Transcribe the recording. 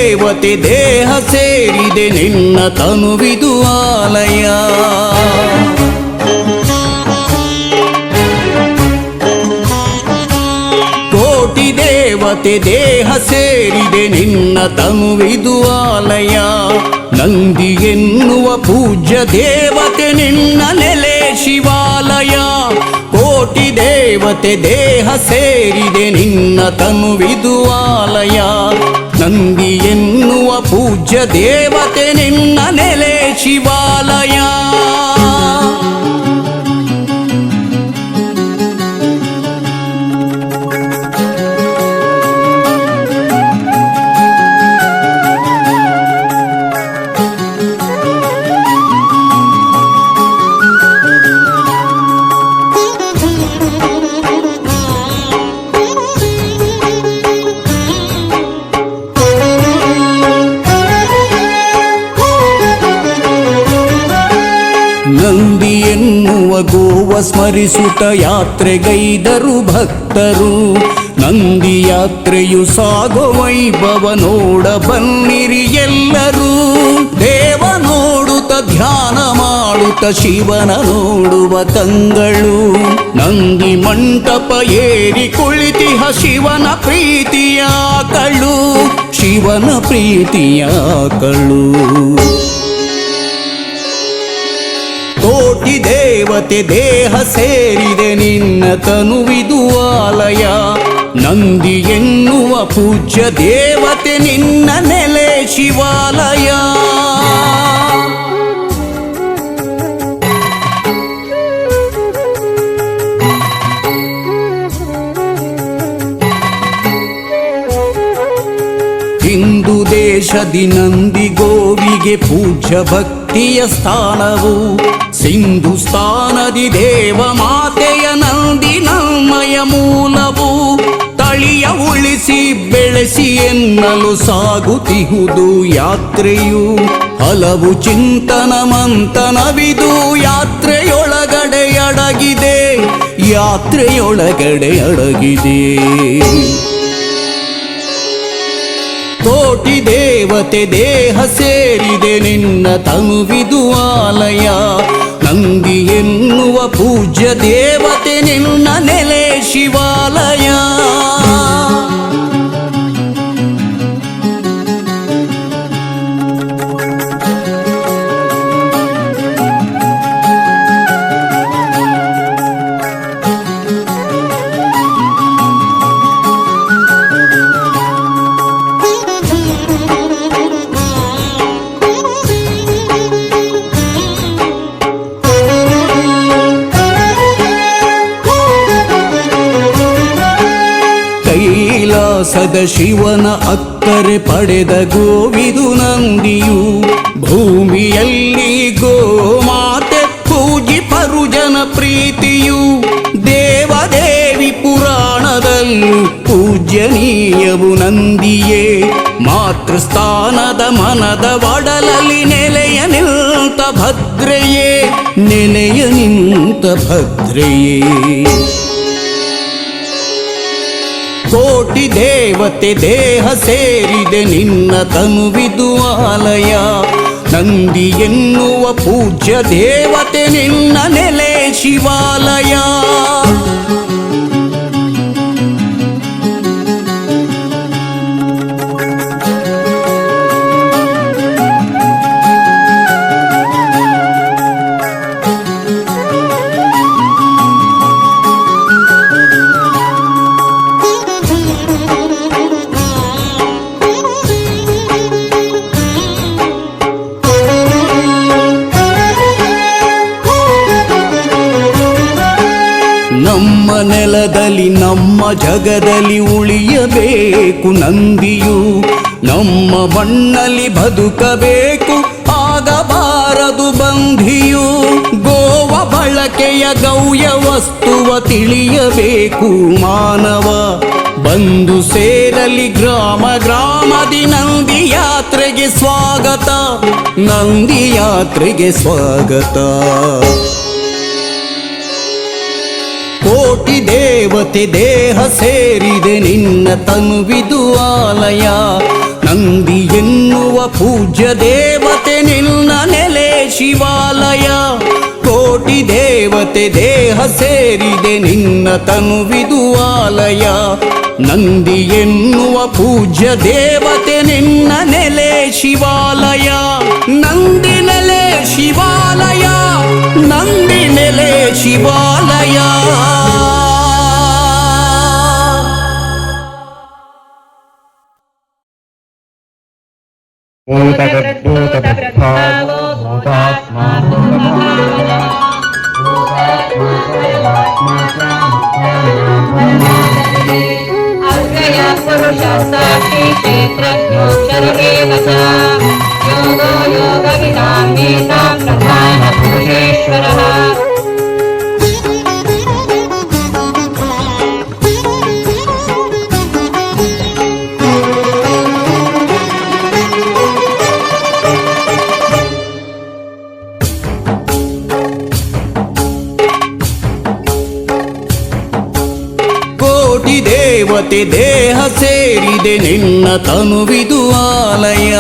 ದೇವತೆ ದೇಹ ಸೇರಿದೆ ನಿನ್ನ ತನುವಿದು ಆಲಯ. ಕೋಟಿ ದೇವತೆ ದೇಹ ಸೇರಿದೆ ನಿನ್ನ ತನುವಿದು ಆಲಯ. ನಂದಿ ಎನ್ನುವ ಪೂಜ್ಯ ದೇವತೆ ನಿನ್ನ ನೆಲೆ ಶಿವಾಲಯ. ಕೋಟಿ ದೇವತೆ ದೇಹ ಸೇರಿದೆ ನಿನ್ನ ತನುವಿದು ಆಲಯ. ನಂದಿ ಎನ್ನುವ ಪೂಜ್ಯ ದೇವತೆ ನಿನ್ನ ನೆಲೆ ಶಿವಾಲಯ. ನಂದಿ ಎನ್ನುವ ಗೋವ ಸ್ಮರಿಸುತ್ತ ಯಾತ್ರೆಗೈದರು ಭಕ್ತರು. ನಂದಿ ಯಾತ್ರೆಯು ಸಾಗೋ ವೈಭವ ನೋಡ ಬನ್ನಿರಿ ಎಲ್ಲರೂ. ದೇವ ನೋಡುತ್ತ ಧ್ಯಾನ ಮಾಡುತ್ತ ಶಿವನ ನೋಡುವ ಕಂಗಳು. ನಂದಿ ಮಂಟಪ ಏರಿ ಕುಳಿತಿಹ ಶಿವನ ಪ್ರೀತಿಯ ಕಳು. ಶಿವನ ಪ್ರೀತಿಯ ಕಳು. ಕೋಟಿ ದೇವತೆ ದೇಹ ಸೇರಿದೆ ನಿನ್ನ ತನುವಿದು ಆಲಯ. ನಂದಿ ಎನ್ನುವ ಪೂಜ್ಯ ದೇವತೆ ನಿನ್ನ ನೆಲೆ ಶಿವಾಲಯ. ಹಿಂದೂ ದೇಶದಿ ನಂದಿ ಗೋವಿಗೆ ಪೂಜ್ಯ ಭಕ್ತಿಯ ಸ್ಥಾನವು. ಸಿಂಧುಸ್ಥಾನದಿ ದೇವ ಮಾತೆಯ ನಂದಿ ನಮ್ಮಯ ಮೂಲವು. ತಳಿಯ ಉಳಿಸಿ ಬೆಳೆಸಿ ಎನ್ನಲು ಸಾಗುತ್ತಿಹುದು ಯಾತ್ರೆಯು. ಹಲವು ಚಿಂತನ ಮಂಥನವಿದು ಯಾತ್ರೆಯೊಳಗಡೆ ಅಡಗಿದೆ. ಯಾತ್ರೆಯೊಳಗಡೆ ಅಡಗಿದೆ. ಕೋಟಿ ದೇವತೆ ದೇಹ ಸೇರಿದೆ ನಿನ್ನ ತನುವಿದು ಆಲಯ. ನಂದಿ ಎನ್ನುವ ಪೂಜ್ಯ ದೇವತೆ ನಿನ್ನ ನೆಲೆ ಶಿವಾಲಯ. ಕೈಲಾಸದ ಶಿವನ ಅಕ್ಕರೆ ಪಡೆದ ಗೋವಿದು ನಂದಿಯು. ಭೂಮಿಯಲ್ಲಿ ಗೋಮಾತೆ ಪೂಜಿಪರು ಜನ ಪ್ರೀತಿಯು. ದೇವದೇವಿ ಪುರಾಣದಲ್ಲೂ ಪೂಜ್ಯನೀಯವು ನಂದಿಯೇ. ಮಾತೃಸ್ಥಾನದ ಮನದ ಒಡಲಲ್ಲಿ ನೆಲೆಯ ನಿಂತ ಭದ್ರೆಯೇ. ನೆಲೆಯ ನಿಂತ ಭದ್ರೆಯೇ. ಕೋಟಿ ದೇವತೆ ದೇಹ ಸೇರಿದೆ ನಿನ್ನ ತನುವಿದು ಆಲಯ. ನಂದಿ ಎನ್ನುವ ಪೂಜ್ಯ ದೇವತೆ ನಿನ್ನ ನೆಲೆ ಶಿವಾಲಯ. ನಮ್ಮ ನೆಲದಲ್ಲಿ ನಮ್ಮ ಜಗದಲ್ಲಿ ಉಳಿಯಬೇಕು ನಂದಿಯು. ನಮ್ಮ ಮಣ್ಣಲ್ಲಿ ಬದುಕಬೇಕು ಆಗಬಾರದು ಬಂಧಿಯು. ಗೋವ ಬಳಕೆಯ ಗೌಯ ವಸ್ತುವ ತಿಳಿಯಬೇಕು ಮಾನವ. ಬಂದು ಸೇರಲಿ ಗ್ರಾಮ ಗ್ರಾಮದಿ ನಂದಿ ಯಾತ್ರೆಗೆ ಸ್ವಾಗತ. ನಂದಿ ಯಾತ್ರೆಗೆ ಸ್ವಾಗತ. ಕೋಟಿ ದೇವತೆ ದೇಹ ಸೇರಿದೆ ನಿನ್ನ ತನುವಿದು ಆಲಯ. ನಂದಿ ಪೂಜ್ಯ ದೇವತೆ ನಿನ್ನ ನೆಲೆ ಶಿವಾಲಯ. ಕೋಟಿ ದೇವತೆ ದೇಹ ಸೇರಿದೆ ನಿನ್ನ ತನುವಿದು ಆಲಯ. ನಂದಿ ಎನ್ನುವ ಪೂಜ್ಯ ದೇವತೆ ನಿನ್ನ ನೆಲೆ ಶಿವಾಲಯ. ನಂದಿ ನೆಲೆ ಶಿವಾಲಯ, ನಂದಿ ನೆಲೆ ಶಿವಾಲಯ. ಭೂತಗದ್ಭೂತಭೃದ್ಭಾವೋ ಭೂತಾತ್ಮಾ ಭೂತಭಾವನ ಭೂತಾತ್ಮಾ ಸರ್ವಾತ್ಮಾ ಚ ಅವ್ಯಯ ಪುರುಷ ಸಾಕ್ಷಿ ಕ್ಷೇತ್ರಜ್ಞೋಕ್ಷರ ಏವ ಚ ಯೋಗೋ ಯೋಗವಿದಾಮೇತಾಂ ಪ್ರಧಾನ ಪುರುಷೇಶ್ವರಃ. ಕೋಟಿ ದೇವತೆ ದೇಹ ಸೇರಿದೆ ನಿನ್ನ ತನುವಿದು ಆಲಯ.